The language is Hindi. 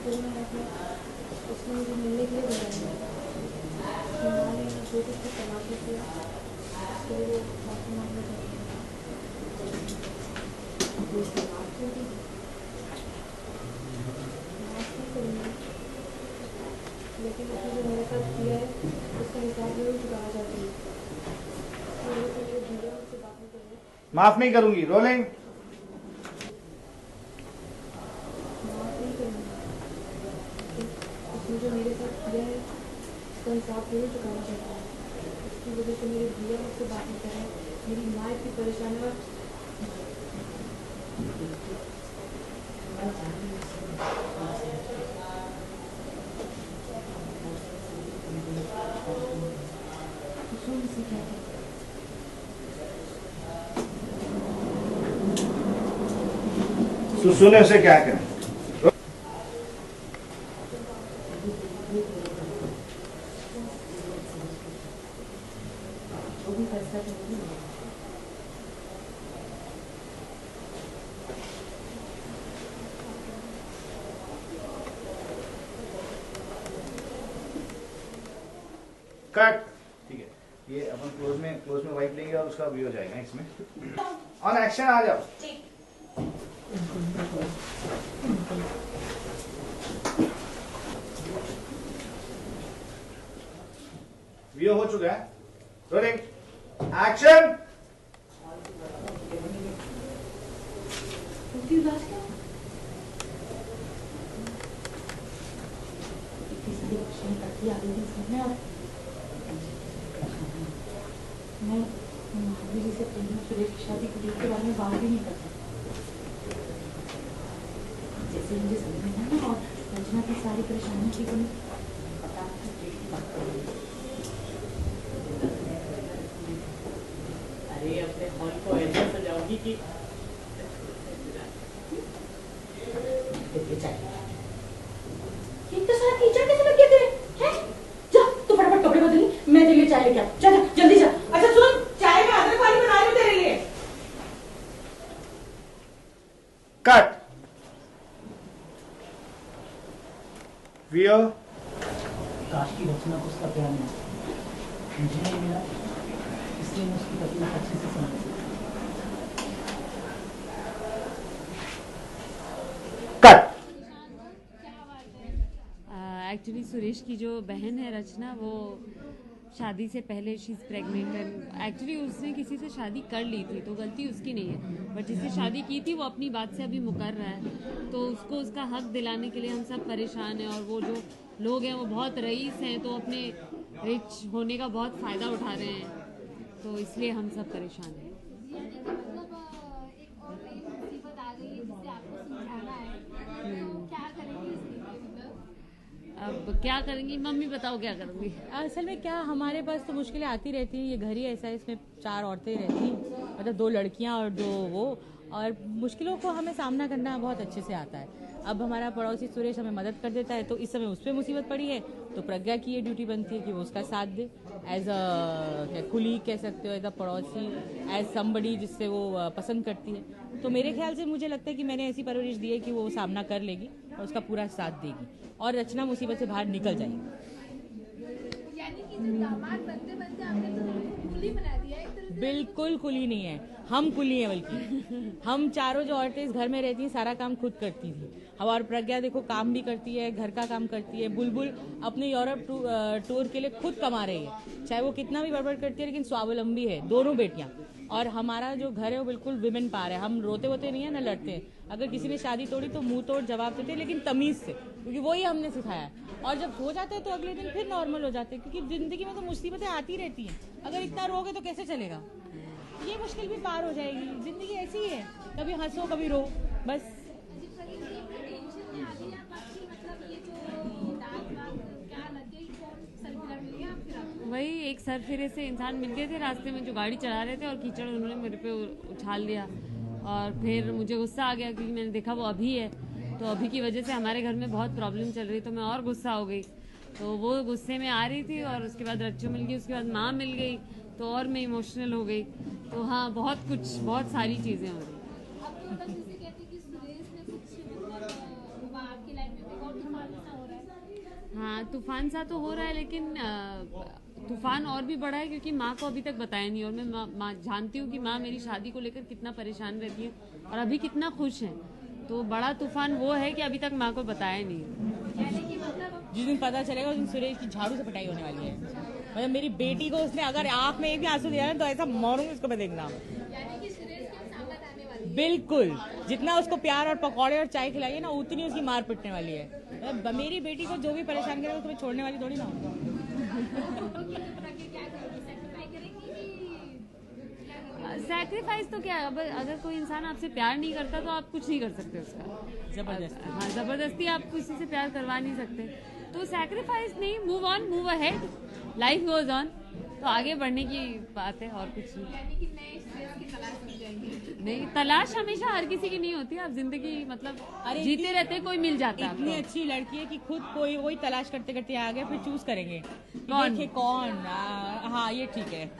फिर मैं अपने उसने मुझे मिलने के लिए बुलाया, मैंने जो कुछ भी तलाक किया उसके लिए माफ़ी मांगना चाहती हूँ। माफ़ नहीं करूँगी, लेकिन उसने जो मेरे साथ किया है उसका हिसाब जरूर चुकाना चाहती हूँ। माफ नहीं करूंगी। रोलिंग। माफ़ नहीं करूँगी, उसने जो मेरे साथ किया है उसका हिसाब जरूर चुकाना चाहता हूँ। उसकी वजह से मेरे भैया मुझसे बात नहीं कर रहे, मेरी माँ इतनी परेशान है। सुने से क्या करें? कट। ठीक है, ये अपन क्लोज में वाइप लेंगे और उसका भी हो जाएगा इसमें। ऑन एक्शन आ जाओ। वीडियो हो चुका है। Rolling action. मैं महावीर जी से सुरेश की शादी को के बारे में बात भी नहीं करता। जैसे मुझे समझ में ना और रचना की सारी परेशानी की को पता अरे अपने हॉल को ऐसा सजाओगी कि इतना सारा कीचड़ कैसे लग गया तेरे? हैं? जा तू फटाफट कपड़े बदली, मैं तेरे लिए चाय लेके आऊं। जा जा जल्दी जा। अच्छा सुन, चाय में अदरक वाली बना रही हूँ तेरे लिए। कट। वीडियो। काश की रचना को उसका प्यार मिला, मुझे नहीं मिला, इसलिए मैं उसकी तकलीफ अच्छे से समझ सकता। कट। एक्चुअली सुरेश की जो बहन है रचना, वो शादी से पहले शी इज़ प्रेग्नेंट है। एक्चुअली उसने किसी से शादी कर ली थी तो गलती उसकी नहीं है, बट जिससे शादी की थी वो अपनी बात से अभी मुकर रहा है, तो उसको उसका हक दिलाने के लिए हम सब परेशान हैं। और वो जो लोग हैं वो बहुत रईस हैं, तो अपने रिच होने का बहुत फ़ायदा उठा रहे हैं, तो इसलिए हम सब परेशान हैं। अब क्या करेंगी मम्मी, बताओ क्या करूँगी। असल में क्या, हमारे पास तो मुश्किलें आती रहती हैं, ये घर ही ऐसा है, इसमें 4 औरतें रहती हैं, मतलब 2 लड़कियां और 2 वो, और मुश्किलों को हमें सामना करना बहुत अच्छे से आता है। अब हमारा पड़ोसी सुरेश हमें मदद कर देता है, तो इस समय उस पर मुसीबत पड़ी है, तो प्रज्ञा की ये ड्यूटी बनती है कि वो उसका साथ दे, एज अ कुलीग कह सकते हो, एज अ पड़ोसी, एज समबडी जिससे वो पसंद करती है। तो मेरे ख्याल से मुझे लगता है कि मैंने ऐसी परवरिश दी है कि वो सामना कर लेगी और उसका पूरा साथ देगी, और रचना मुसीबत से बाहर निकल जाएगी। यानी कि जो दामाद बनते बनते आपने तो उनको कुली बना दिया एक तरह से। बिल्कुल कुली नहीं है, हम कुली हैं, बल्कि हम चारों जो औरतें इस घर में रहती हैं सारा काम खुद करती थी। हमारी प्रज्ञा देखो काम भी करती है, घर का काम करती है, बुलबुल अपने यूरोप टूर के लिए खुद कमा रही है, चाहे वो कितना भी बड़बड़ करती है लेकिन स्वावलंबी है, दोनों बेटियां। और हमारा जो घर है वो बिल्कुल विमेन पावर है, हम रोते वोते नहीं है ना लड़ते हैं। अगर किसी ने शादी तोड़ी तो मुंह तोड़ जवाब देते, लेकिन तमीज से, क्योंकि वही हमने सिखाया है। और जब हो जाता है तो अगले दिन फिर नॉर्मल हो जाते हैं, क्योंकि जिंदगी में तो मुसीबतें आती रहती हैं, अगर इतना रोगे तो कैसे चलेगा। ये मुश्किल भी पार हो जाएगी, जिंदगी ऐसी ही है, कभी हंसो कभी रो, बस। वही एक सरफिरे से इंसान मिल गए थे रास्ते में जो गाड़ी चला रहे थे, और कीचड़ उन्होंने मेरे पे उछाल दिया, और फिर मुझे गुस्सा आ गया क्योंकि मैंने देखा वो अभी है, तो अभी की वजह से हमारे घर में बहुत प्रॉब्लम चल रही, तो मैं और गुस्सा हो गई, तो वो गुस्से में आ रही थी, और उसके बाद रच्चू मिल गई, उसके बाद माँ मिल गई, तो और मैं इमोशनल हो गई। तो हाँ, बहुत सारी चीज़ें हो रही। तूफान सा तो हो रहा है, लेकिन तूफान और भी बड़ा है क्योंकि माँ को अभी तक बताया नहीं। और मैं माँ जानती हूँ कि माँ मेरी शादी को लेकर कितना परेशान रहती है और अभी कितना खुश है। तो बड़ा तूफान वो है कि अभी तक माँ को बताया नहीं। यानी कि मतलब जिस दिन पता चलेगा उस दिन सुरेश की झाड़ू से पिटाई होने वाली है। मतलब मेरी बेटी को उसने अगर आंख में एक भी आंसू दिया ना तो ऐसा मारूंगी उसको मैं, देखना। यानी कि सुरेश की सामत आने वाली है। बिल्कुल, जितना उसको प्यार और पकौड़े और चाय खिलाइए ना उतनी उसकी मार पिटने वाली है। मतलब मेरी बेटी को जो भी परेशान करेगा उसको मैं छोड़ने वाली थोड़ी ना हूँ। ओके, तो प्रज्ञा क्या करेगी? सेक्रीफाई करेगी कि क्या करेगी? सैक्रिफाइस तो क्या है, अब अगर कोई इंसान आपसे प्यार नहीं करता तो आप कुछ नहीं कर सकते उसका। जबरदस्ती। हाँ, जबरदस्ती आप किसी से प्यार करवा नहीं सकते। तो सैक्रिफाइस नहीं, move on, move ahead, life goes on. तो आगे बढ़ने की बात है और कुछ नहीं। यानी कि नए सुरेश की तलाश मिल जाएगी। नहीं, तलाश हमेशा हर किसी की नहीं होती। आप जिंदगी मतलब अरे जीते इतनी- रहते कोई मिल जाता है इतनी आपको। अच्छी लड़की है कि खुद कोई वही तलाश करते करते आ गए, फिर चूज करेंगे कि कौन? देखिए कौन। हाँ ये ठीक है।